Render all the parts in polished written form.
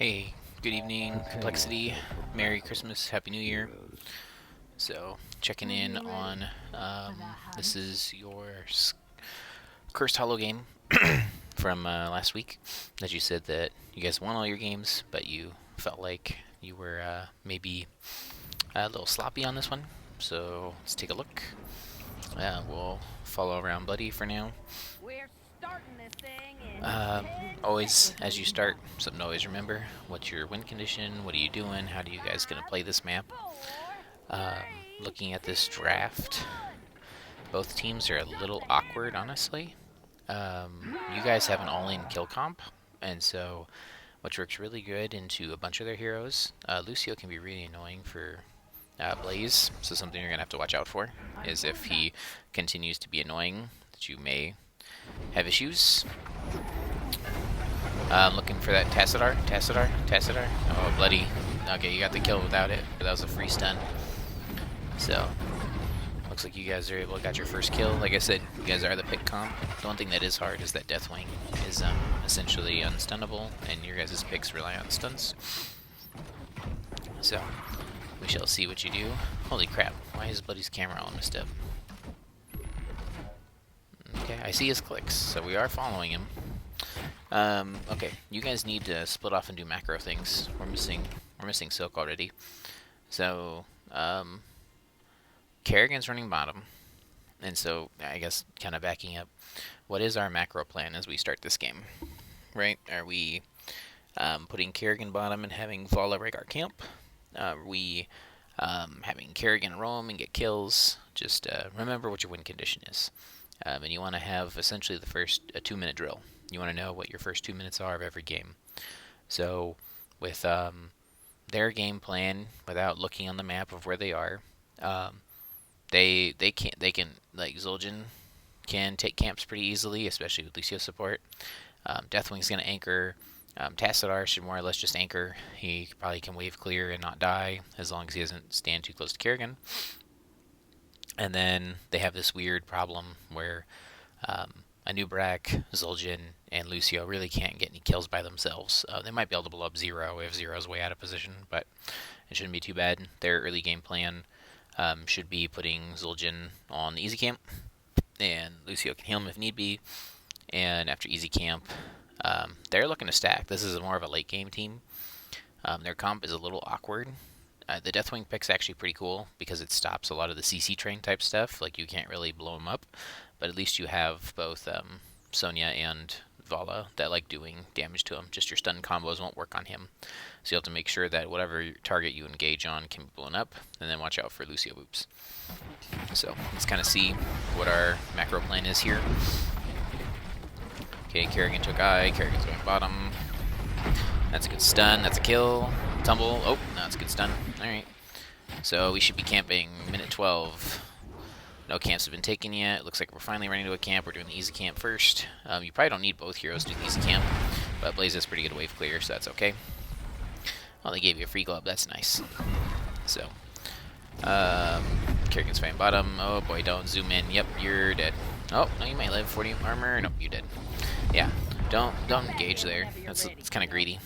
Hey, good evening, Complexity. Merry Christmas, Happy New Year. So, checking in on this is your Cursed Hollow game from last week. That you said that you guys won all your games, but you felt like you were maybe a little sloppy on this one. So, let's take a look. We'll follow around Buddy for now. We're starting this thing in Um, 10 Always, seconds. as you start, something to always remember. What's your win condition? What are you doing? How do you guys gonna Five, play this map? four, Um, three, Looking at this two, draft, one. both teams are a Shut little awkward, down. honestly. You guys have an all-in kill comp, and so which works really good into a bunch of their heroes. Lucio can be really annoying for Blaze, so something you're gonna have to watch out for is if he continues to be annoying, that you may have issues. Looking for that Tassadar. Oh, bloody. Okay, you got the kill without it, but that was a free stun. So, looks like you guys are able to got your first kill. Like I said, you guys are the pick comp. The one thing that is hard is that Deathwing is essentially unstunnable, and your guys' picks rely on stuns. So, we shall see what you do. Holy crap, why is Bloody's camera all messed up? Okay, I see his clicks, so we are following him. Okay, you guys need to split off and do macro things. We're missing Silk already. So, Kerrigan's running bottom. And so, I guess, kind of backing up, what is our macro plan as we start this game? Right? Are we putting Kerrigan bottom and having Vala Rhaegar camp? Are we having Kerrigan roam and get kills? Just remember what your win condition is. And you want to have essentially the first 2-minute drill. You want to know what your first 2 minutes are of every game. So, with their game plan, without looking on the map of where they are, they can like Zul'jin can take camps pretty easily, especially with Lucio support. Deathwing's gonna anchor. Tassadar should more or less just anchor. He probably can wave clear and not die as long as he doesn't stand too close to Kerrigan. And then they have this weird problem where Anub'arak, Zul'jin, and Lucio really can't get any kills by themselves. They might be able to blow up Zero if Zero's way out of position, but it shouldn't be too bad. Their early game plan should be putting Zul'jin on the easy camp, and Lucio can heal him if need be. And after easy camp, they're looking to stack. This is more of a late game team. Their comp is a little awkward. The Deathwing pick's actually pretty cool because it stops a lot of the CC train type stuff. Like, you can't really blow them up, but at least you have both Sonya and Vala that like doing damage to him. Just your stun combos won't work on him. So you have to make sure that whatever target you engage on can be blown up, and then watch out for Lucio Whoops. So let's kind of see what our macro plan is here. Okay, Kerrigan took eye. Kerrigan's going bottom. That's a good stun. That's a kill. Tumble. Oh, no, that's a good stun. Alright. So we should be camping minute 12. No camps have been taken yet. It looks like we're finally running to a camp. We're doing the easy camp first. You probably don't need both heroes to do the easy camp, but Blaze is pretty good wave clear, so that's okay. Well, they gave you a free glove. That's nice. So, Kerrigan's fighting bottom. Oh boy, don't zoom in. Yep, you're dead. Oh, no, you might live. 40 armor. Nope, you did. Yeah, don't engage there. It's kind of greedy.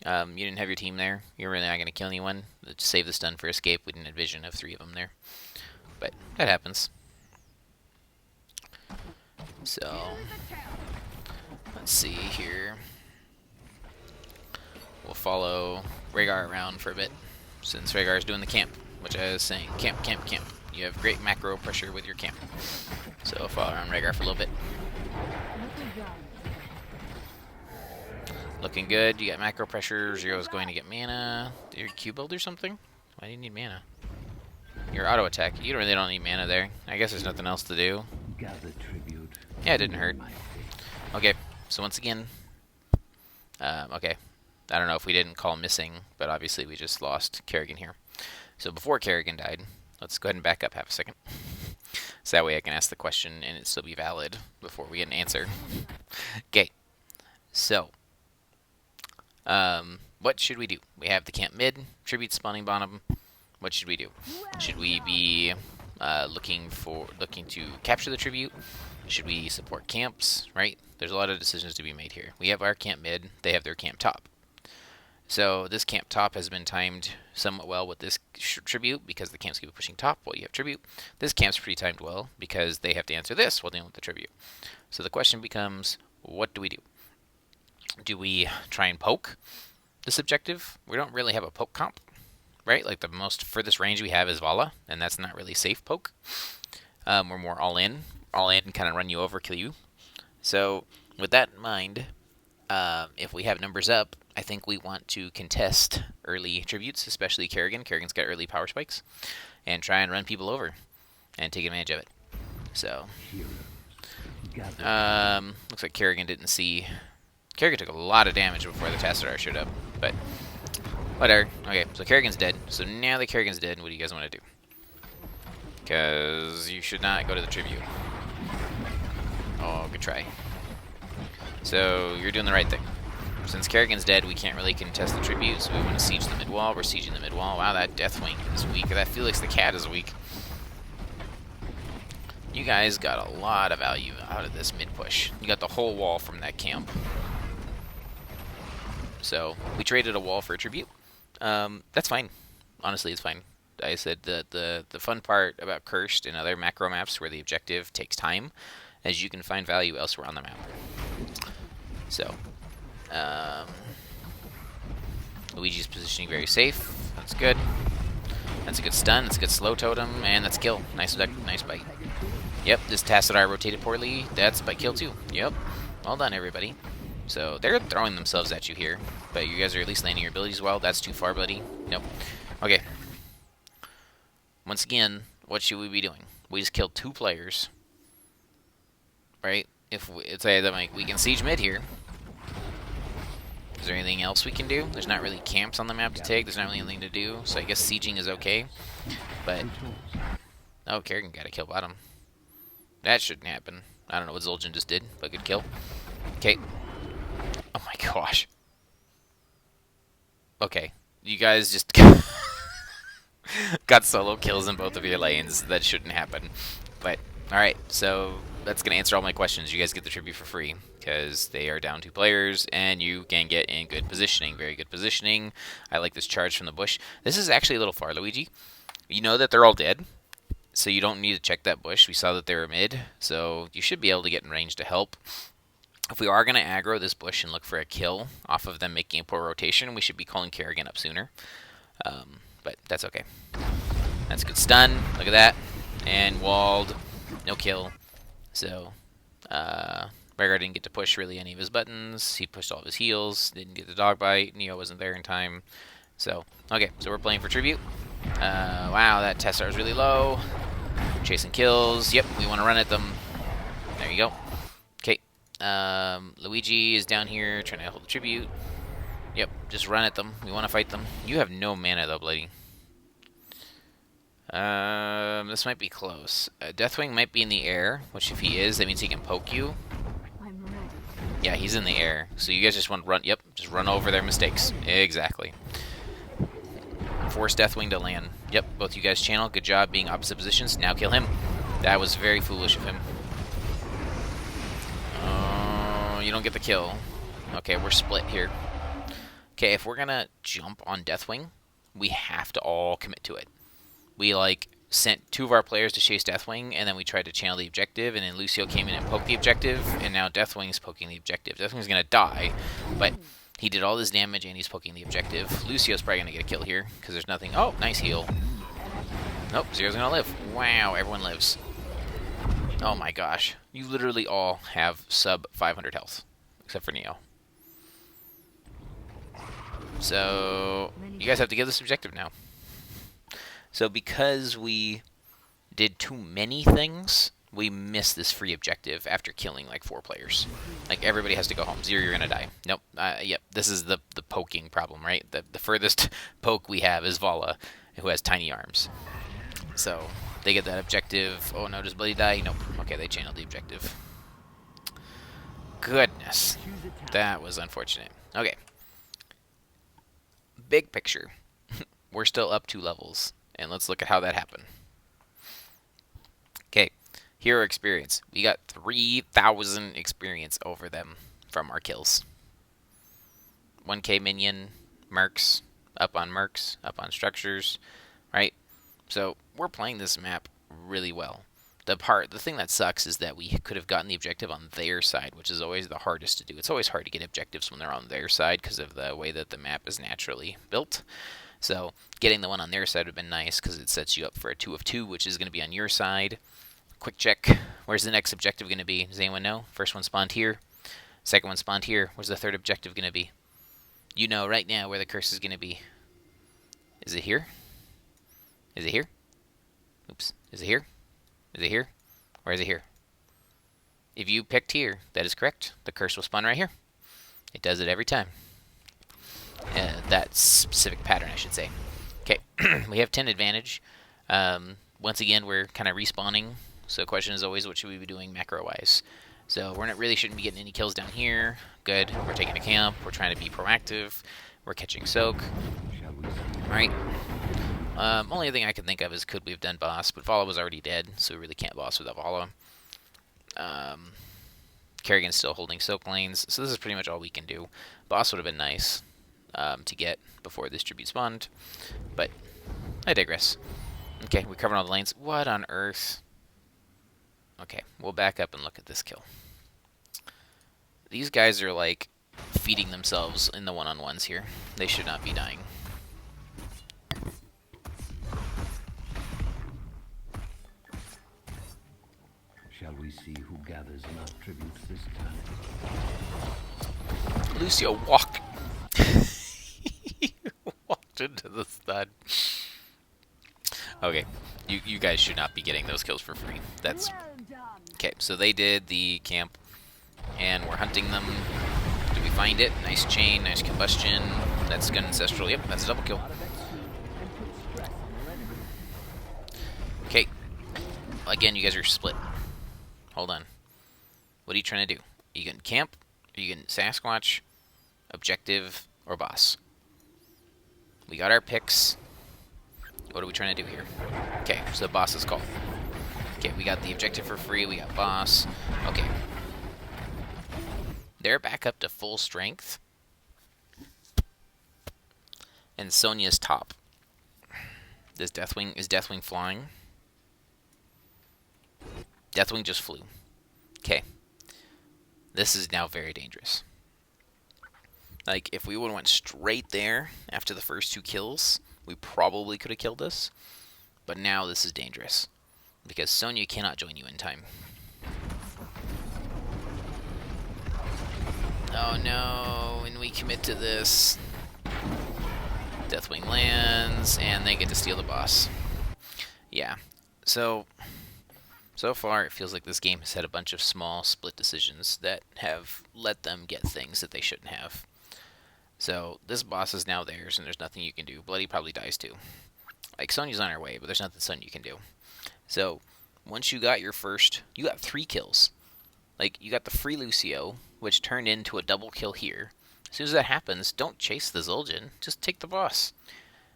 You didn't have your team there. You're really not going to kill anyone. Just save the stun for escape. We didn't envision of 3 of them there. But that happens. So, let's see here. We'll follow Rhaegar around for a bit, since Rhaegar is doing the camp, which I was saying, camp. You have great macro pressure with your camp. So I'll follow around Rhaegar for a little bit. Looking good. You got macro pressure. Zero's going to get mana. Did your Q build or something? Why do you need mana? Your auto attack. You really don't need mana there. I guess there's nothing else to do. Yeah, it didn't hurt. Okay, so once again, okay. I don't know if we didn't call missing, but obviously we just lost Kerrigan here. So before Kerrigan died, let's go ahead and back up half a second. So that way I can ask the question and it still be valid before we get an answer. Okay, so what should we do? We have the camp mid, tribute spawning bottom. What should we do? Should we be looking to capture the tribute? Should we support camps? Right? There's a lot of decisions to be made here. We have our camp mid. They have their camp top. So this camp top has been timed somewhat well with this tribute because the camps keep pushing top while you have tribute. This camp's pretty timed well because they have to answer this while dealing with the tribute. So the question becomes, what do we do? Do we try and poke this objective? We don't really have a poke comp, right? Like the most furthest range we have is Vala, and that's not really safe poke. We're more all in kind of run you over, kill you. So with that in mind, if we have numbers up, I think we want to contest early tributes, especially Kerrigan. Kerrigan's got early power spikes, and try and run people over and take advantage of it. So, looks like Kerrigan didn't see. Kerrigan took a lot of damage before the Tassadar showed up, but whatever. Okay, so Kerrigan's dead. So now that Kerrigan's dead, what do you guys want to do? Because you should not go to the tribute. Oh, good try. So you're doing the right thing. Since Kerrigan's dead, we can't really contest the tribute, so we want to siege the mid wall. We're sieging the mid wall. Wow, that Deathwing is weak. That Felix the Cat is weak. You guys got a lot of value out of this mid push. You got the whole wall from that camp. So we traded a wall for a tribute. That's fine. Honestly, it's fine. I said the fun part about Cursed and other macro maps where the objective takes time is you can find value elsewhere on the map. So, Luigi's positioning very safe. That's good. That's a good stun. That's a good slow totem, and that's a kill. Nice bite. Yep, this Tassadar rotated poorly. That's by kill too. Yep. Well done, everybody. So they're throwing themselves at you here, but you guys are at least landing your abilities well. That's too far, buddy. Nope. Okay. Once again, what should we be doing? We just killed 2 players, right? If we, it's like we can siege mid here. Is there anything else we can do? There's not really camps on the map to take. There's not really anything to do. So I guess sieging is okay. But oh, Kerrigan got a kill bottom. That shouldn't happen. I don't know what Zul'jin just did, but good kill. Okay. Oh my gosh. Okay. You guys just got solo kills in both of your lanes. That shouldn't happen. But alright, so that's going to answer all my questions. You guys get the tribute for free because they are down 2 players and you can get in good positioning. Very good positioning. I like this charge from the bush. This is actually a little far, Luigi. You know that they're all dead, so you don't need to check that bush. We saw that they were mid, so you should be able to get in range to help. If we are going to aggro this bush and look for a kill off of them making a poor rotation, we should be calling Kerrigan up sooner. But that's okay. That's a good stun. Look at that. And walled. No kill. So, Rhaegar didn't get to push really any of his buttons. He pushed all of his heals. Didn't get the dog bite. Neo wasn't there in time. So, okay. So we're playing for tribute. Wow, that Tessar is really low. Chasing kills. Yep, we want to run at them. There you go. Okay. Luigi is down here trying to hold the tribute. Yep, just run at them. We want to fight them. You have no mana though, Bloody. This might be close. Deathwing might be in the air, which if he is, that means he can poke you. I'm ready. Yeah, he's in the air. So you guys just want to run, yep, just run over their mistakes. Exactly. Force Deathwing to land. Yep, both you guys channel. Good job being opposite positions. Now kill him. That was very foolish of him. You don't get the kill. Okay, we're split here. Okay, if we're gonna jump on Deathwing, we have to all commit to it. We, like, sent 2 of our players to chase Deathwing, and then we tried to channel the objective, and then Lucio came in and poked the objective, and now Deathwing's poking the objective. Deathwing's gonna die, but he did all this damage, and he's poking the objective. Lucio's probably gonna get a kill here, because there's nothing... Oh, nice heal. Nope, Zero's gonna live. Wow, everyone lives. Oh my gosh. You literally all have sub 500 health, except for Neo. So, you guys have to give this objective now. So because we did too many things, we missed this free objective after killing like 4 players. Like everybody has to go home. Zero, you're gonna die. Nope. Yep. This is the poking problem, right? The furthest poke we have is Vala, who has tiny arms. So they get that objective. Oh no, does Bloody die? Nope. Okay, they channeled the objective. Goodness, that was unfortunate. Okay. Big picture. We're still up 2 levels. And let's look at how that happened. Okay, hero experience. We got 3,000 experience over them from our kills. 1k minion, Mercs, up on mercs, up on structures, right? So we're playing this map really well. The thing that sucks is that we could have gotten the objective on their side, which is always the hardest to do. It's always hard to get objectives when they're on their side because of the way that the map is naturally built. So getting the one on their side would have been nice because it sets you up for a 2 of 2, which is going to be on your side. Quick check. Where's the next objective going to be? Does anyone know? First one spawned here. Second one spawned here. Where's the third objective going to be? You know right now where the curse is going to be. Is it here? Is it here? Oops. Is it here? Is it here? Or is it here? If you picked here, that is correct. The curse will spawn right here. It does it every time. That specific pattern, I should say. Okay, we have 10 advantage. Once again, we're kind of respawning. So the question is always, what should we be doing macro-wise? So we're not really shouldn't be getting any kills down here. Good. We're taking a camp. We're trying to be proactive. We're catching soak. Alright. Only thing I can think of is could we have done boss, but Vala was already dead, so we really can't boss without Vala. Kerrigan's still holding soak lanes, so this is pretty much all we can do. Boss would have been nice to get before this tribute spawned, but I digress. Okay, we covered all the lanes. What on earth? Okay, we'll back up and look at this kill. These guys are like feeding themselves in the one-on-ones here. They should not be dying. Shall we see who gathers enough tributes this time? Lucio walked. He walked into the stud. Okay, you guys should not be getting those kills for free. That's Well done. okay. So they did the camp, and we're hunting them. Did we find it? Nice chain, nice combustion. That's gun ancestral. Yep, that's a double kill. Okay. Again, you guys are split. Hold on. What are you trying to do? Are you getting camp? Are you getting Sasquatch, objective, or boss? We got our picks. What are we trying to do here? Okay, so the boss is called. Okay, we got the objective for free. We got boss. Okay. They're back up to full strength. And Sonya's top. Is Deathwing flying? Deathwing just flew. Okay. This is now very dangerous. Like, if we would have went straight there after the first 2 kills, we probably could have killed us. But now this is dangerous. Because Sonya cannot join you in time. Oh no, when we commit to this, Deathwing lands, and they get to steal the boss. Yeah, so far it feels like this game has had a bunch of small split decisions that have let them get things that they shouldn't have. So this boss is now theirs, and there's nothing you can do. Bloody probably dies too. Like, Sonya's on her way, but there's nothing Sonya can do. So once you got your first, you got 3 kills. Like, you got the free Lucio, which turned into a double kill here. As soon as that happens, don't chase the Zul'jin. Just take the boss.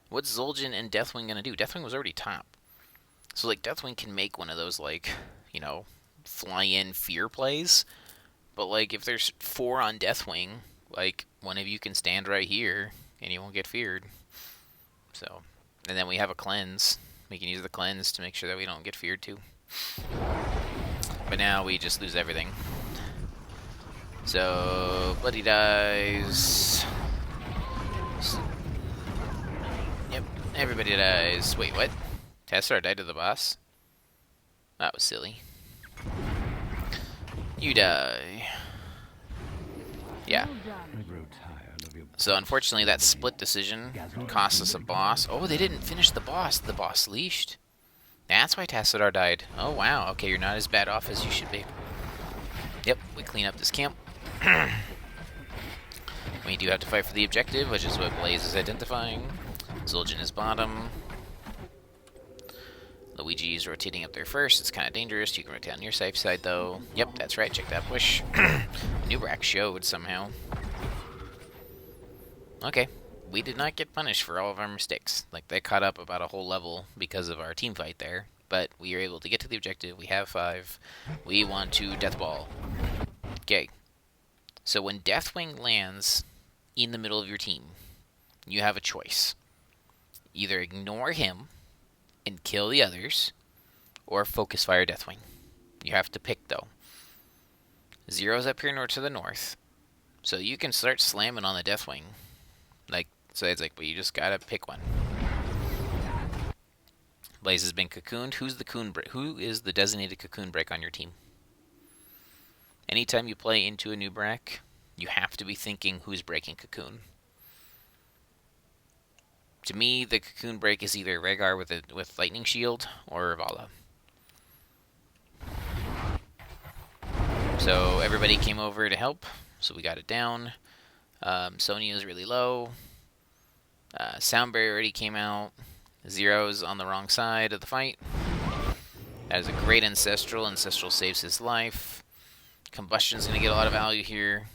What's Zul'jin and Deathwing gonna do? Deathwing was already top. So, like, Deathwing can make one of those, like, you know, fly-in fear plays. But, like, if there's 4 on Deathwing, like, one of you can stand right here, and you won't get feared. So, and then we have a cleanse. We can use the cleanse to make sure that we don't get feared, too. But now we just lose everything. So, Bloody dies. Yep, everybody dies. Wait, what? Tassadar died to the boss? That was silly. You die. Yeah. I grow tired of your So unfortunately that split decision cost us a boss. Oh, they didn't finish the boss. The boss leashed. That's why Tassadar died. Oh, wow. Okay, you're not as bad off as you should be. Yep, we clean up this camp. We do have to fight for the objective, which is what Blaze is identifying. Zul'jin is bottom. Luigi's rotating up there first. It's kind of dangerous. You can rotate on your safe side, though. Yep, that's right. Check that push. Nubrak showed somehow. Okay. We did not get punished for all of our mistakes. Like, they caught up about a whole level because of our team fight there. But we are able to get to the objective. We have 5. We want to Deathball. Okay. So when Deathwing lands in the middle of your team, you have a choice. Either ignore him and kill the others, or focus fire Deathwing. You have to pick, though. Zero's up here to the north, so you can start slamming on the Deathwing. Like, so it's like, but you just gotta pick one. Blaze has been cocooned. Who is the designated cocoon break on your team? Anytime you play into a new Brack, you have to be thinking who's breaking cocoon. To me, the cocoon break is either Rhaegar with lightning shield or Vala. So everybody came over to help, so we got it down. Sonya's really low. Sound barrier already came out. Zero's on the wrong side of the fight. That is a great Ancestral. Ancestral saves his life. Combustion's going to get a lot of value here.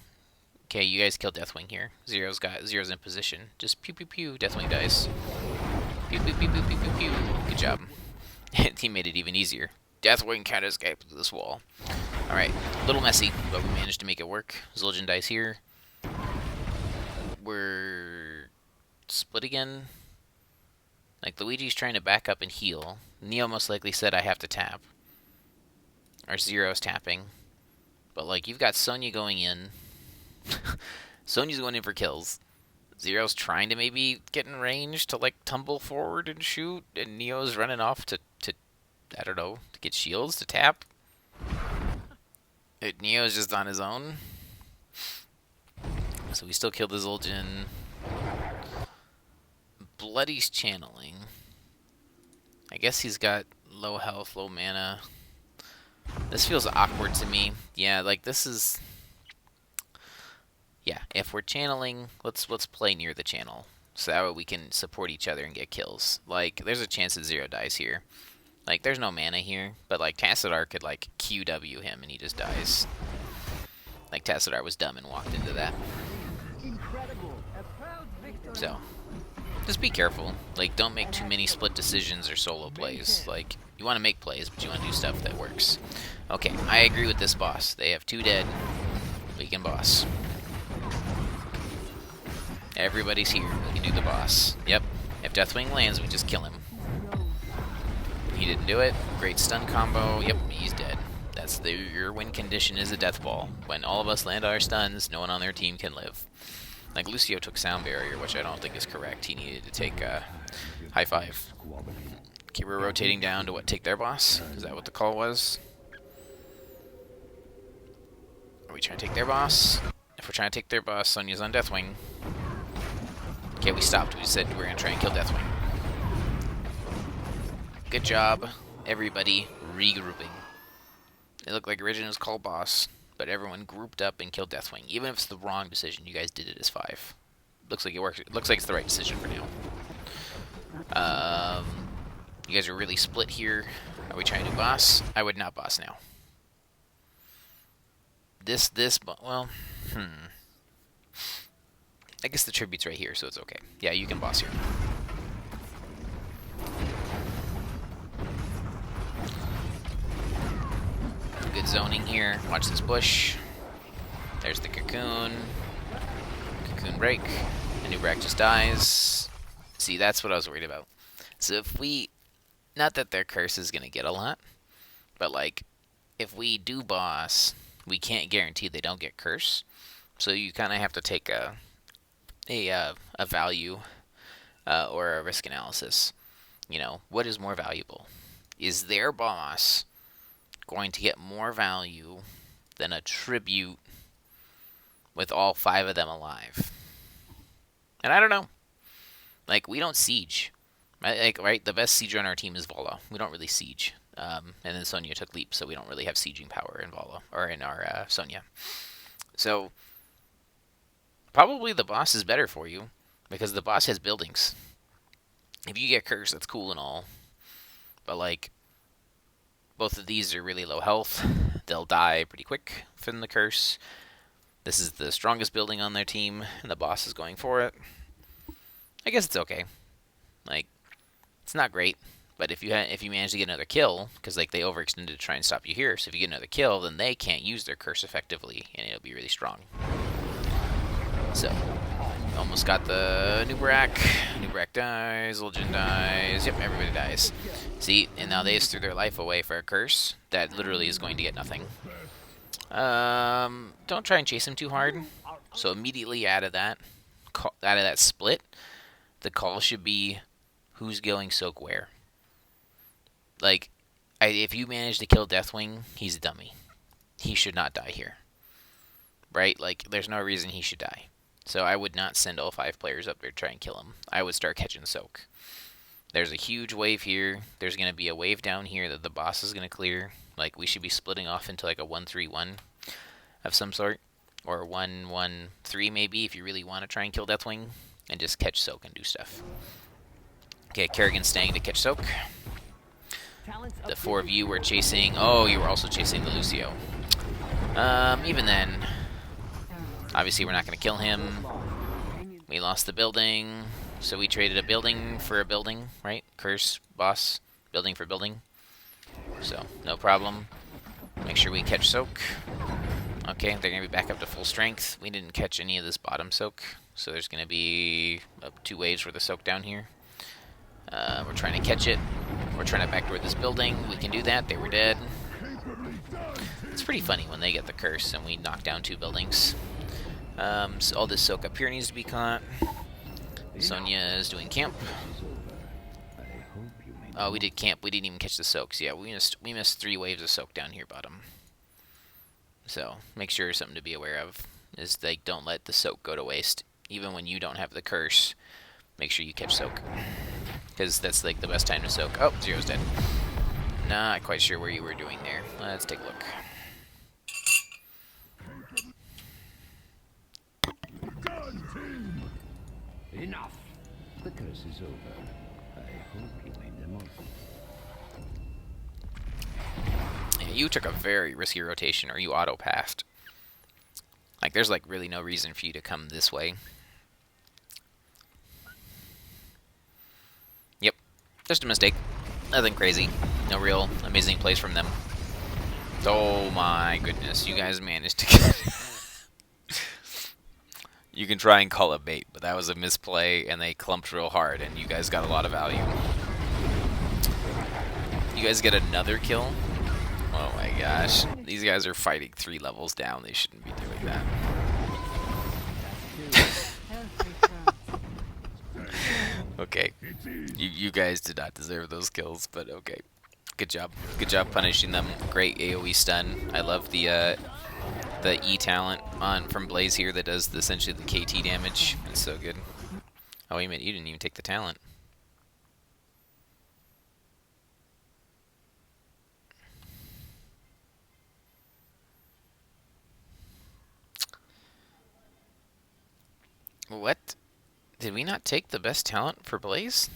Okay, you guys killed Deathwing here. Zero's in position. Just pew pew pew. Deathwing dies. Pew pew pew pew pew pew pew. Good job. He made it even easier. Deathwing can't escape through this wall. Alright, a little messy, but we managed to make it work. Zul'jin dies here. We're split again. Like, Luigi's trying to back up and heal. Neo most likely said I have to tap. Or Zero's tapping. But, like, you've got Sonya going in. Sonya's going in for kills. Zero's trying to maybe get in range to, like, tumble forward and shoot. And Neo's running off to I don't know, to get shields, to tap. Neo's just on his own. So we still killed the Zul'jin. Bloody's channeling. I guess he's got low health, low mana. This feels awkward to me. Yeah, like this is... Yeah, if we're channeling, let's play near the channel. So that way we can support each other and get kills. Like, there's a chance that Zero dies here. Like, there's no mana here, but, like, Tassadar could, like, QW him and he just dies. Like, Tassadar was dumb and walked into that. So, just be careful. Like, don't make too many split decisions or solo plays. Like, you want to make plays, but you want to do stuff that works. Okay, I agree with this boss. They have 2 dead. We can boss. Everybody's here. We can do the boss. Yep. If Deathwing lands, we just kill him. He didn't do it. Great stun combo. Yep, he's dead. That's your win condition is a death ball. When all of us land our stuns, no one on their team can live. Like, Lucio took sound barrier, which I don't think is correct. He needed to take high five. Okay, we're rotating down to what? Take their boss? Is that what the call was? Are we trying to take their boss? If we're trying to take their boss, Sonya's on Deathwing. Okay, we stopped. We said we're going to try and kill Deathwing. Good job, everybody regrouping. It looked like Origin was called boss, but everyone grouped up and killed Deathwing. Even if it's the wrong decision, you guys did it as 5. Looks like it works. It looks like it's the right decision for now. You guys are really split here. Are we trying to do boss? I would not boss now. Well, I guess the tribute's right here, so it's okay. Yeah, you can boss here. Good zoning here. Watch this bush. There's the cocoon. Cocoon break. The new Brack just dies. See, that's what I was worried about. So if we... Not that their curse is going to get a lot, but, like, if we do boss, we can't guarantee they don't get curse. So you kind of have to take a value or a risk analysis. You know, what is more valuable? Is their boss going to get more value than a tribute with all 5 of them alive? And I don't know. Like, we don't siege. Right? The best sieger on our team is Vala. We don't really siege. And then Sonya took leap, so we don't really have sieging power in Vala, or in our Sonya. So, probably the boss is better for you, because the boss has buildings. If you get cursed, that's cool and all. But, like, both of these are really low health. They'll die pretty quick from the curse. This is the strongest building on their team, and the boss is going for it. I guess it's okay. Like, it's not great, but if you manage to get another kill, because like they overextended to try and stop you here, so if you get another kill, then they can't use their curse effectively, and it'll be really strong. So, Almost got the Nubarak. Nubarak dies. Zul'jin dies. Yep, everybody dies. See, and now they just threw their life away for a curse that literally is going to get nothing. Don't try and chase him too hard. So immediately out of that split, the call should be who's going soak where. Like, if you manage to kill Deathwing, he's a dummy. He should not die here. Right? Like, there's no reason he should die. So I would not send all 5 players up there to try and kill him. I would start catching soak. There's a huge wave here. There's going to be a wave down here that the boss is going to clear. Like, we should be splitting off into like a 1-3-1 of some sort. Or 1-1-3 maybe if you really want to try and kill Deathwing. And just catch soak and do stuff. Okay, Kerrigan's staying to catch soak. The 4 of you were chasing... Oh, you were also chasing the Lucio. Even then... Obviously, we're not going to kill him. We lost the building. So we traded a building for a building, right? Curse, boss, building for building. So, no problem. Make sure we catch soak. Okay, they're going to be back up to full strength. We didn't catch any of this bottom soak. So there's going to be 2 waves worth of soak down here. We're trying to catch it. We're trying to backdoor this building. We can do that. They were dead. It's pretty funny when they get the curse and we knock down 2 buildings. So all this soak up here needs to be caught. Sonya is doing camp. Oh, we did camp. We didn't even catch the soaks. Yeah, we missed 3 waves of soak down here bottom. So make sure something to be aware of is like don't let the soak go to waste. Even when you don't have the curse, make sure you catch soak. Because that's like the best time to soak. Oh, Zero's dead. Not quite sure where you were doing there. Let's take a look. Enough! The curse is over. I hope you made the most. Yeah, you took a very risky rotation, or you auto-passed. Like, there's like really no reason for you to come this way. Yep, just a mistake. Nothing crazy. No real amazing plays from them. Oh my goodness, you guys managed to get... You can try and call it bait, but that was a misplay, and they clumped real hard, and you guys got a lot of value. You guys get another kill? Oh my gosh. These guys are fighting 3 levels down. They shouldn't be doing that. Okay. You guys did not deserve those kills, but okay. Good job. Good job punishing them. Great AoE stun. I love the E talent from Blaze here that does essentially the KT damage. It's so good. Oh, wait a minute. You didn't even take the talent. What? Did we not take the best talent for Blaze?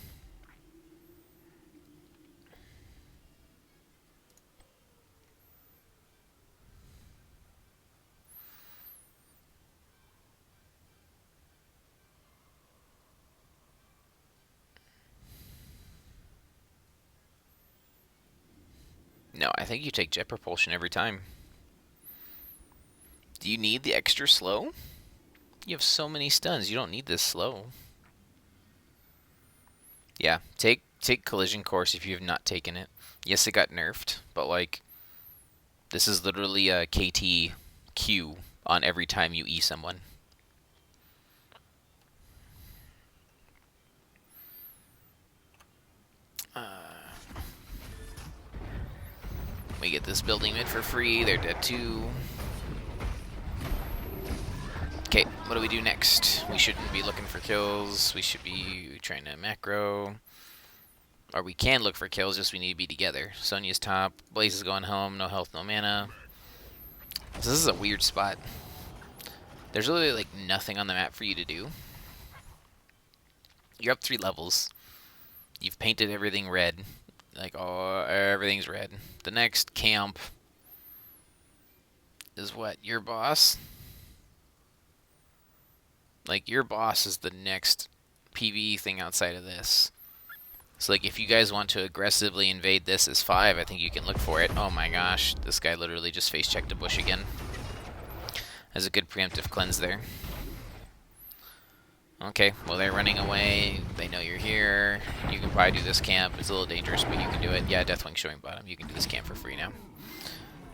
No, I think you take jet propulsion every time. Do you need the extra slow? You have so many stuns, you don't need this slow. Yeah, take collision course if you have not taken it. Yes, it got nerfed, but like this is literally a KT Q on every time you E someone. We get this building mid for free. They're dead too. Okay, what do we do next? We shouldn't be looking for kills. We should be trying to macro. Or we can look for kills, just we need to be together. Sonya's top. Blaze is going home. No health, no mana. So this is a weird spot. There's really like nothing on the map for you to do. You're up 3 levels. You've painted everything red. Like, oh, everything's red. The next camp is what? Your boss? Like, your boss is the next PvE thing outside of this. So, like, if you guys want to aggressively invade this as 5, I think you can look for it. Oh my gosh, this guy literally just face-checked a bush again. That's a good preemptive cleanse there. Okay, well they're running away. They know you're here. You can probably do this camp. It's a little dangerous, but you can do it. Yeah, Deathwing showing bottom. You can do this camp for free now.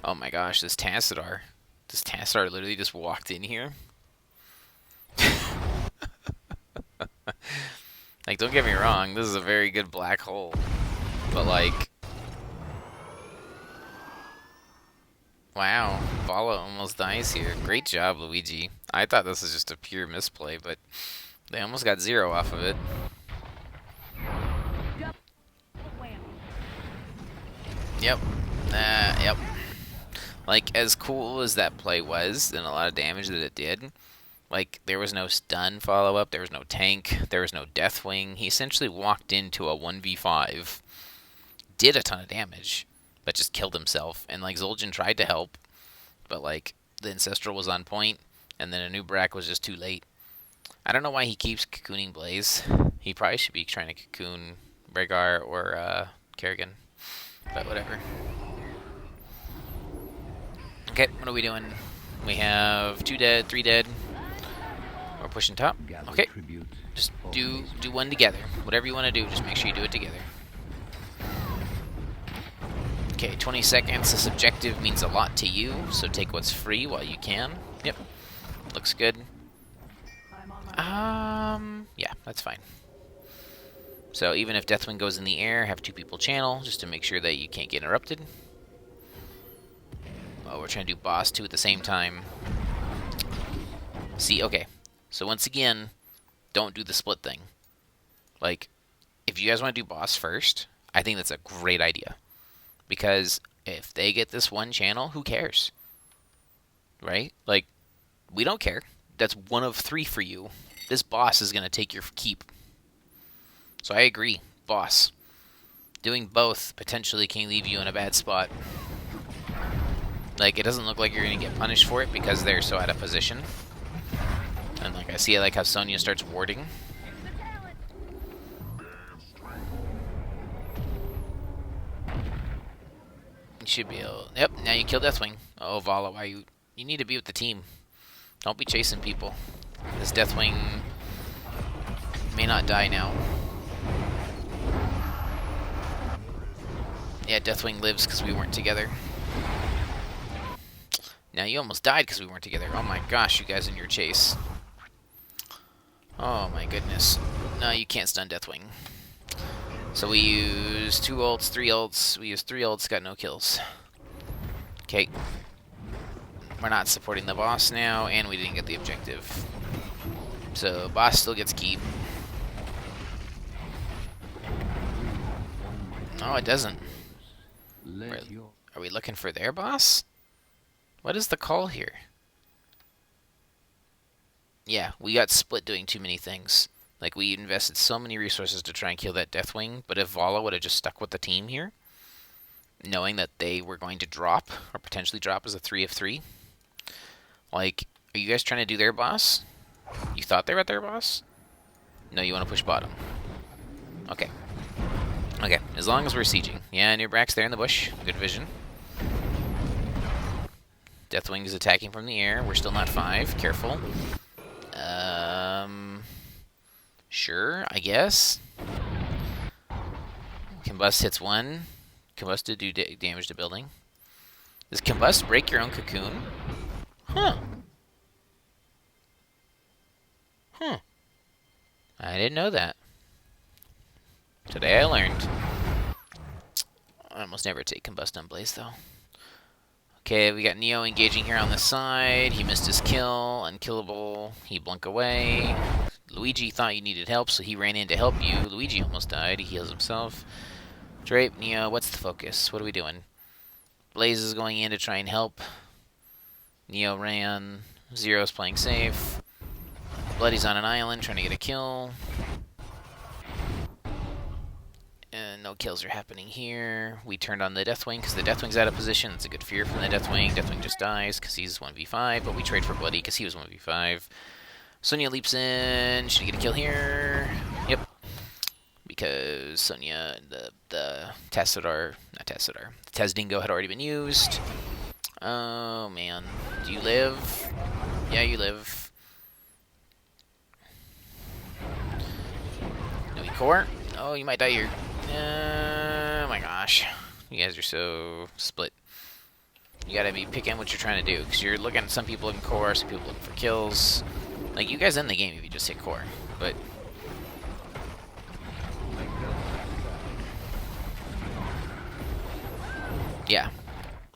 Oh my gosh, this Tassadar. This Tassadar literally just walked in here. Like, don't get me wrong, this is a very good black hole. But like... Wow, Vala almost dies here. Great job, Luigi. I thought this was just a pure misplay, but they almost got 0 off of it. Yep. Yep. Like, as cool as that play was, and a lot of damage that it did, like, there was no stun follow-up, there was no tank, there was no Deathwing. He essentially walked into a 1v5, did a ton of damage, but just killed himself. And, like, Zul'jin tried to help, but, like, the Ancestral was on point, and then Anub'arak was just too late. I don't know why he keeps cocooning Blaze. He probably should be trying to cocoon Rhaegar or Kerrigan, but whatever. Okay, what are we doing? We have 2 dead, 3 dead. We're pushing top. Okay, just do one together. Whatever you want to do, just make sure you do it together. Okay, 20 seconds. This objective means a lot to you, so take what's free while you can. Yep, looks good. Yeah, that's fine. So even if Deathwing goes in the air, have 2 people channel, just to make sure that you can't get interrupted. Oh, we're trying to do boss 2 at the same time. See, okay. So once again, don't do the split thing. Like, if you guys want to do boss first, I think that's a great idea. Because if they get this one channel, who cares? Right? Like, we don't care. That's 1 of 3 for you. This boss is going to take your keep. So I agree. Boss. Doing both potentially can leave you in a bad spot. Like, it doesn't look like you're going to get punished for it because they're so out of position. And, like, I see, like, how Sonya starts warding. You should be able... Yep, now you kill Deathwing. Oh, Vala, why you... You need to be with the team. Don't be chasing people. This Deathwing may not die now. Yeah, Deathwing lives because we weren't together. Now you almost died because we weren't together. Oh my gosh, you guys in your chase. Oh my goodness. No, you can't stun Deathwing. So we use 2 ults, 3 ults. We use 3 ults, got no kills. Okay. We're not supporting the boss now, and we didn't get the objective. So boss still gets keep. No, it doesn't. Are we looking for their boss? What is the call here? Yeah, we got split doing too many things. Like, we invested so many resources to try and kill that Deathwing, but if Vala would have just stuck with the team here, knowing that they were going to drop, or potentially drop as a 3 of 3, like, are you guys trying to do their boss? You thought they were at their boss? No, you want to push bottom. Okay. Okay, as long as we're sieging. Yeah, Anub'arak's there in the bush. Good vision. Deathwing is attacking from the air. We're still not 5. Careful. Sure, I guess. Combust hits 1. Combust did do damage to building. Does Combust break your own cocoon? Huh. Huh. I didn't know that. Today I learned. I almost never take Combust on Blaze, though. Okay, we got Neo engaging here on the side. He missed his kill. Unkillable. He blunk away. Luigi thought you needed help, so he ran in to help you. Luigi almost died. He heals himself. Drape, Neo, what's the focus? What are we doing? Blaze is going in to try and help. Neo ran. Zero's playing safe. Bloody's on an island trying to get a kill. And no kills are happening here. We turned on the Deathwing because the Deathwing's out of position. It's a good fear from the Deathwing. Deathwing just dies because he's 1v5, but we trade for Bloody because he was 1v5. Sonya leaps in. Should he get a kill here? Yep. Because Sonya, the Tassadar, not Tassadar, the Tasdingo had already been used. Oh, man. Do you live? Yeah, you live. Core? Oh, you might die here. Oh my gosh. You guys are so split. You gotta be picking what you're trying to do, because you're looking at some people looking core, some people looking for kills. Like, you guys end the game if you just hit core, but... yeah.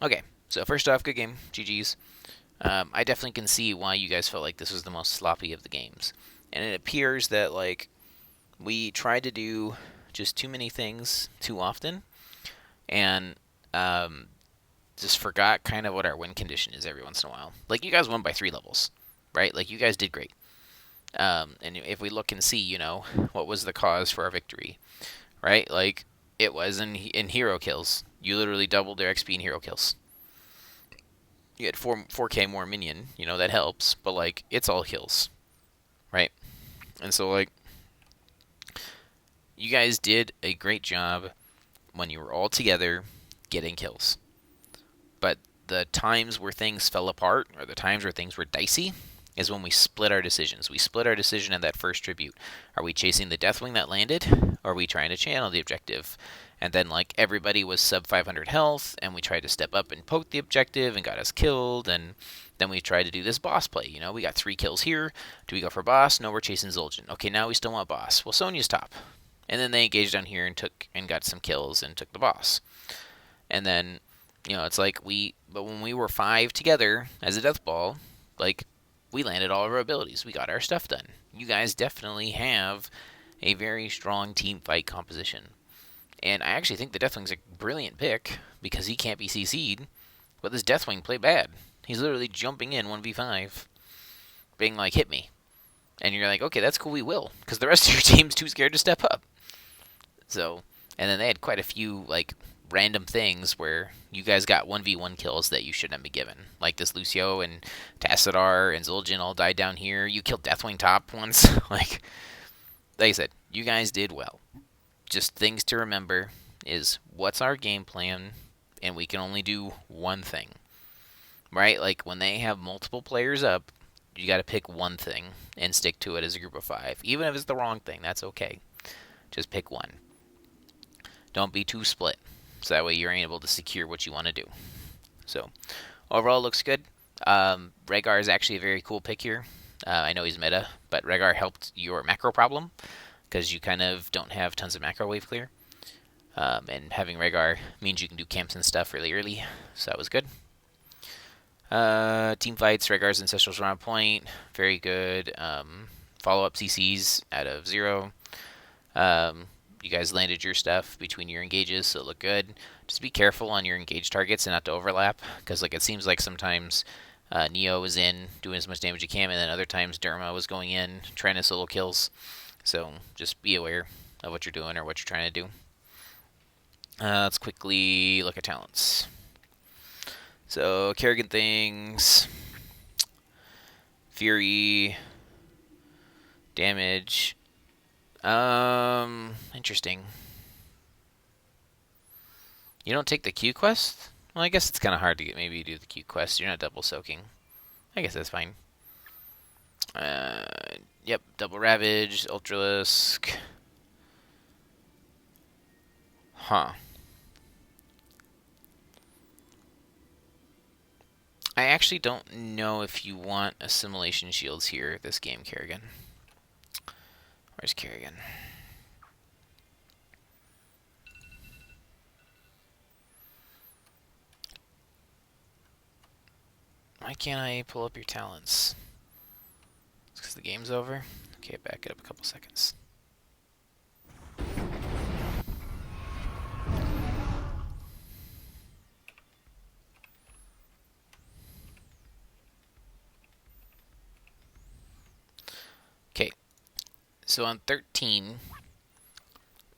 Okay, so first off, good game. GG's. I definitely can see why you guys felt like this was the most sloppy of the games. And it appears that, like, we tried to do just too many things too often, and just forgot kind of what our win condition is every once in a while. Like, you guys won by 3 levels, right? Like, you guys did great. And if we look and see, you know, what was the cause for our victory, right? Like, it was in hero kills. You literally doubled their XP in hero kills. You had 4K more minion, you know, that helps, but, like, it's all kills, right? And so, like, you guys did a great job when you were all together getting kills. But the times where things fell apart, or the times where things were dicey, is when we split our decisions. We split our decision at that first tribute. Are we chasing the Deathwing that landed, or are we trying to channel the objective? And then, like, everybody was sub 500 health, and we tried to step up and poke the objective and got us killed, and then we tried to do this boss play. You know, we got 3 kills here. Do we go for boss? No, we're chasing Zul'jin. Okay, now we still want boss. Well, Sonya's top. And then they engaged down here and got some kills and took the boss. And then, you know, it's like but when we were 5 together as a death ball, like, we landed all of our abilities. We got our stuff done. You guys definitely have a very strong team fight composition. And I actually think the Deathwing's a brilliant pick, because he can't be CC'd, but this Deathwing played bad. He's literally jumping in 1v5, being like, hit me. And you're like, okay, that's cool, we will, because the rest of your team's too scared to step up. So, and then they had quite a few, like, random things where you guys got 1v1 kills that you shouldn't be given. Like this Lucio and Tassadar and Zul'jin all died down here. You killed Deathwing top once. like I said, you guys did well. Just things to remember is, what's our game plan, and we can only do one thing. Right? Like, when they have multiple players up, you got to pick one thing and stick to it as a group of 5. Even if it's the wrong thing, that's okay. Just pick one. Don't be too split, so that way you're able to secure what you want to do. So, overall, looks good. Rehgar is actually a very cool pick here. I know he's meta, but Rehgar helped your macro problem, because you kind of don't have tons of macro wave clear. And having Rehgar means you can do camps and stuff really early, so that was good. Team fights, Rehgar's Ancestrals were on point. Very good. Follow-up CCs out of 0. You guys landed your stuff between your engages, so it looked good. Just be careful on your engage targets and not to overlap, because like it seems like sometimes Neo was in doing as much damage as you can, and then other times Derma was going in trying to solo kills. So just be aware of what you're doing or what you're trying to do. Let's quickly look at talents. So Kerrigan things, Fury, damage. Interesting. You don't take the Q quest? Well, I guess it's kind of hard to get. Maybe you do the Q quest. You're not double soaking. I guess that's fine. Yep, double ravage, ultralisk. Huh. I actually don't know if you want assimilation shields here this game, Kerrigan. Where's Kerrigan? Why can't I pull up your talents? It's because the game's over? Okay, back it up a couple seconds. Okay, so on 13,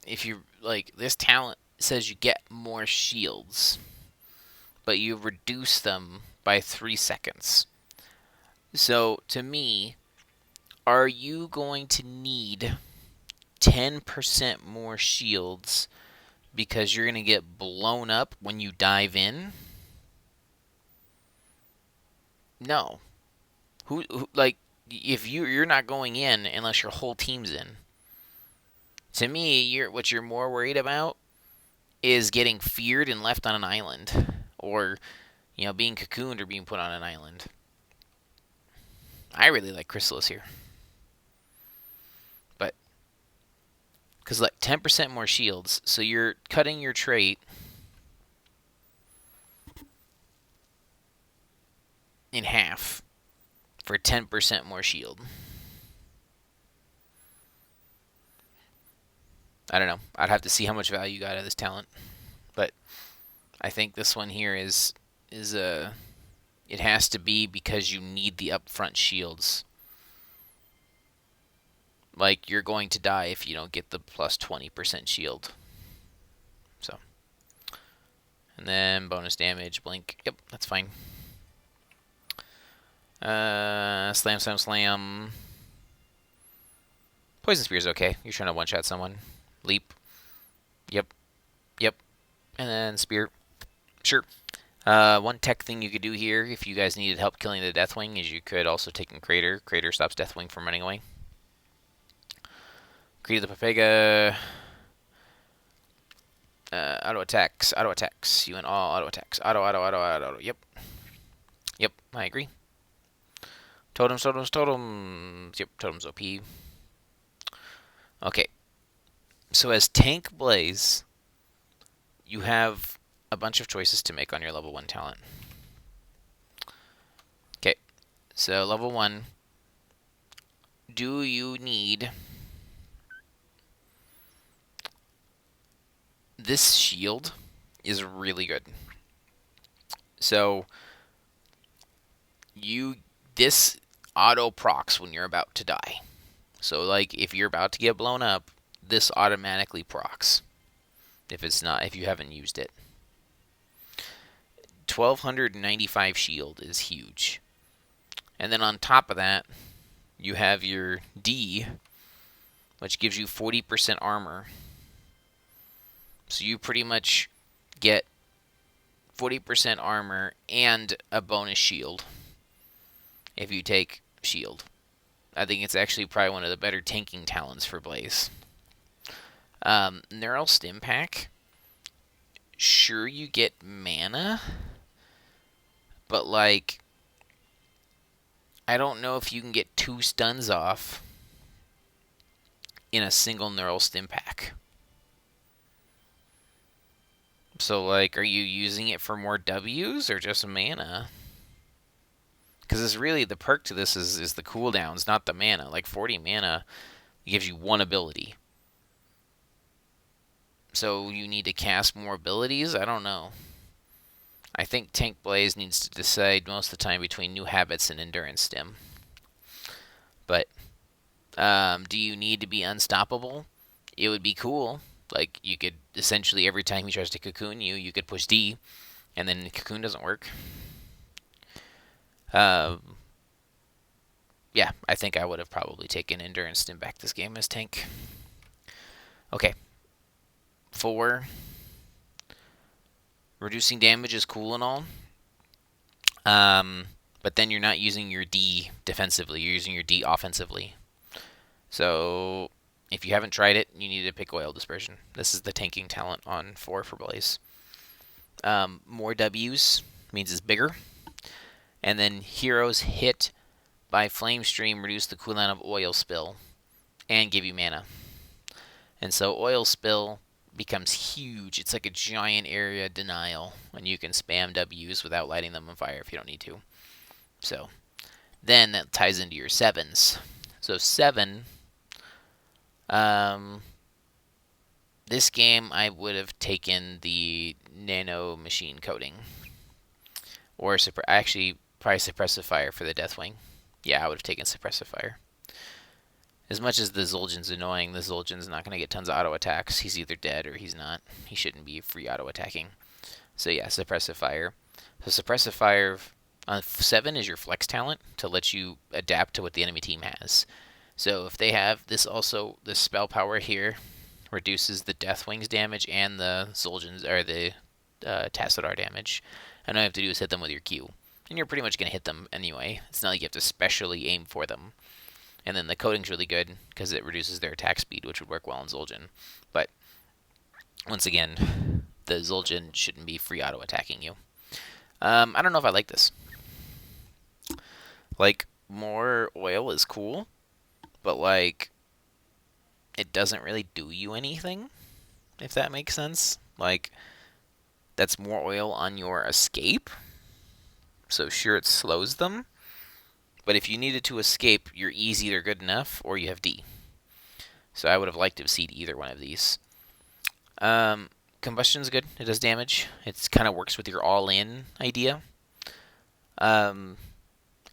if you, like, this talent says you get more shields, but you reduce them by 3 seconds. So, to me, are you going to need 10% more shields because you're going to get blown up when you dive in? No. Who like, if you're not going in unless your whole team's in. To me, what you're more worried about is getting feared and left on an island, or being cocooned or being put on an island. I really like Chrysalis here, but because like 10% more shields, so you're cutting your trait in half for 10% more shield. I don't know. I'd have to see how much value you got out of this talent, but I think this one here is a. It has to be because you need the upfront shields. Like, you're going to die if you don't get the plus 20% shield. So. And then bonus damage, blink. Yep, that's fine. Slam, slam, slam. Poison Spear is okay. You're trying to one-shot someone. Leap. Yep. Yep. And then Spear. Sure. One tech thing you could do here, if you guys needed help killing the Deathwing, is you could also take in Crater. Crater stops Deathwing from running away. Create the Papega. Auto attacks. Auto attacks. You and all auto attacks. Auto. Yep. Yep, I agree. Totems. Yep, totems OP. Okay. So as Tank Blaze, you have a bunch of choices to make on your level 1 talent. Okay. So level 1. Do you need this shield is really good. So this auto procs when you're about to die. So like if you're about to get blown up, this automatically procs. If you haven't used it. 1295 shield is huge. And then on top of that, you have your D, which gives you 40% armor. So you pretty much get 40% armor and a bonus shield if you take shield. I think it's actually probably one of the better tanking talents for Blaze. Neural Stim Pack. Sure, you get mana, but like, I don't know if you can get 2 stuns off in a single Neural Stim Pack. So like, are you using it for more W's or just mana? Because it's really, the perk to this is the cooldowns, not the mana. Like 40 mana gives you 1 ability. So you need to cast more abilities? I don't know. I think Tank Blaze needs to decide most of the time between new habits and endurance stim. But do you need to be unstoppable? It would be cool. Like, you could essentially, every time he tries to cocoon you, you could push D, and then the cocoon doesn't work. Yeah, I think I would have probably taken endurance stim back this game as tank. Okay. 4. Reducing damage is cool and all. But then you're not using your D defensively. You're using your D offensively. So if you haven't tried it, you need to pick Oil Dispersion. This is the tanking talent on 4 for Blaze. More W's means it's bigger. And then heroes hit by Flame Stream reduce the cooldown of Oil Spill and give you mana. And so Oil Spill becomes huge. It's like a giant area denial when you can spam W's without lighting them on fire if you don't need to. So then that ties into your 7s. So 7, this game I would have taken the Nano Machine Coating. Or actually probably Suppressive Fire for the Deathwing. Yeah, I would have taken Suppressive Fire. As much as the Zul'jin's annoying, the Zul'jin's not going to get tons of auto attacks. He's either dead or he's not. He shouldn't be free auto attacking. So yeah, Suppressive Fire. So Suppressive Fire on 7 is your flex talent to let you adapt to what the enemy team has. So if they have this, also the spell power here reduces the Deathwing's damage and the Zul'jin's or the Tassadar damage. And all you have to do is hit them with your Q. And you're pretty much going to hit them anyway. It's not like you have to specially aim for them. And then the coating's really good because it reduces their attack speed, which would work well in Zul'jin. But once again, the Zul'jin shouldn't be free auto attacking you. I don't know if I like this. Like, more oil is cool, but like, it doesn't really do you anything, if that makes sense. Like, that's more oil on your escape. So sure, it slows them, but if you needed to escape, your E's either good enough or you have D. So I would have liked to have seen either one of these. Combustion's good. It does damage. It kind of works with your all-in idea.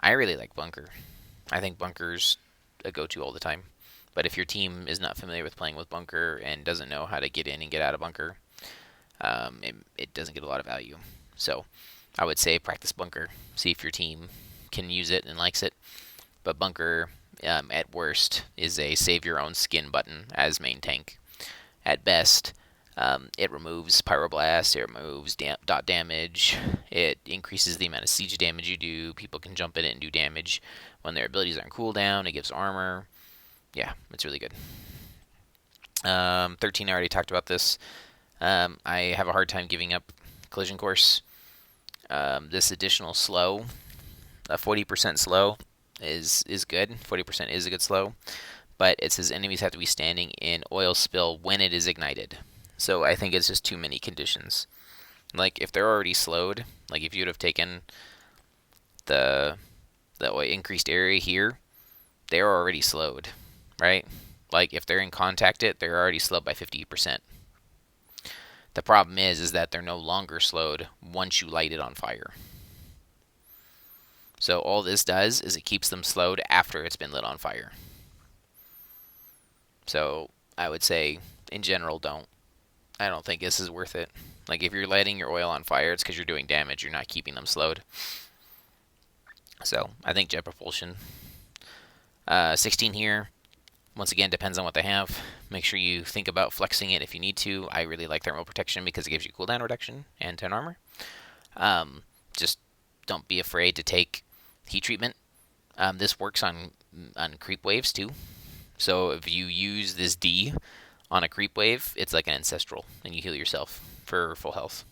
I really like Bunker. I think Bunker's a go-to all the time. But if your team is not familiar with playing with Bunker and doesn't know how to get in and get out of Bunker, it doesn't get a lot of value. So I would say practice Bunker. See if your team can use it and likes it. But Bunker, at worst, is a save your own skin button as main tank. At best, it removes Pyroblast, it removes dot damage, it increases the amount of siege damage you do, people can jump in it and do damage when their abilities are on cooldown, it gives armor. Yeah, it's really good. 13, I already talked about this. I have a hard time giving up Collision Course. This additional slow, 40% slow, is good. 40% is a good slow. But it says enemies have to be standing in oil spill when it is ignited. So I think it's just too many conditions. Like, if they're already slowed, like if you would have taken the increased area here, they're already slowed, right? Like, if they're in contact it, they're already slowed by 50%. The problem is that they're no longer slowed once you light it on fire. So all this does is it keeps them slowed after it's been lit on fire. So I would say, in general, don't. I don't think this is worth it. Like, if you're lighting your oil on fire, it's because you're doing damage. You're not keeping them slowed. So I think Jet Propulsion. 16 here. Once again, depends on what they have. Make sure you think about flexing it if you need to. I really like Thermal Protection because it gives you cooldown reduction and 10 armor. Just don't be afraid to take Heat Treatment. This works on creep waves too. So if you use this D on a creep wave, it's like an Ancestral, and you heal yourself for full health.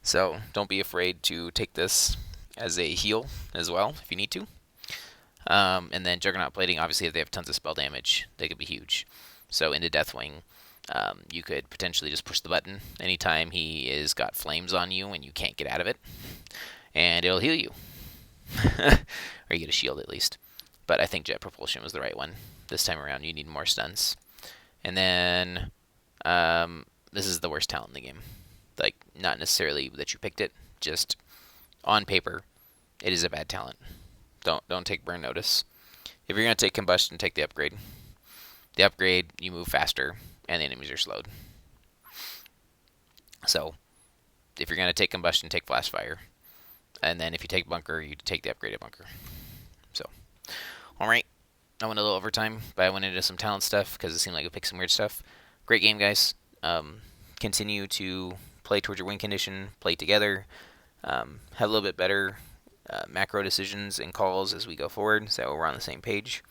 So don't be afraid to take this as a heal as well if you need to. And then Juggernaut Plating, obviously, if they have tons of spell damage, they could be huge. So into Deathwing, you could potentially just push the button anytime he is got flames on you and you can't get out of it, and it'll heal you. Or you get a shield at least. But I think Jet Propulsion was the right one. This time around, you need more stuns. And then, this is the worst talent in the game. Like, not necessarily that you picked it, just on paper, it is a bad talent. Don't take Burn Notice. If you're going to take Combustion, take the upgrade. The upgrade, you move faster, and the enemies are slowed. So, if you're going to take Combustion, take Flash Fire. And then if you take Bunker, you take the upgraded Bunker. So, alright. I went a little overtime, but I went into some talent stuff because it seemed like I picked some weird stuff. Great game, guys. Continue to play towards your win condition, play together, have a little bit better macro decisions and calls as we go forward so we're on the same page,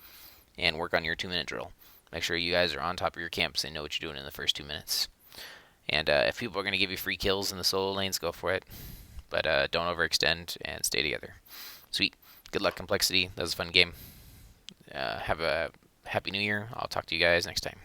and work on your 2-minute drill. Make sure you guys are on top of your camps and know what you're doing in the first 2 minutes. And if people are going to give you free kills in the solo lanes, go for it. But don't overextend and stay together. Sweet. Good luck, Complexity. That was a fun game. Have a happy new year. I'll talk to you guys next time.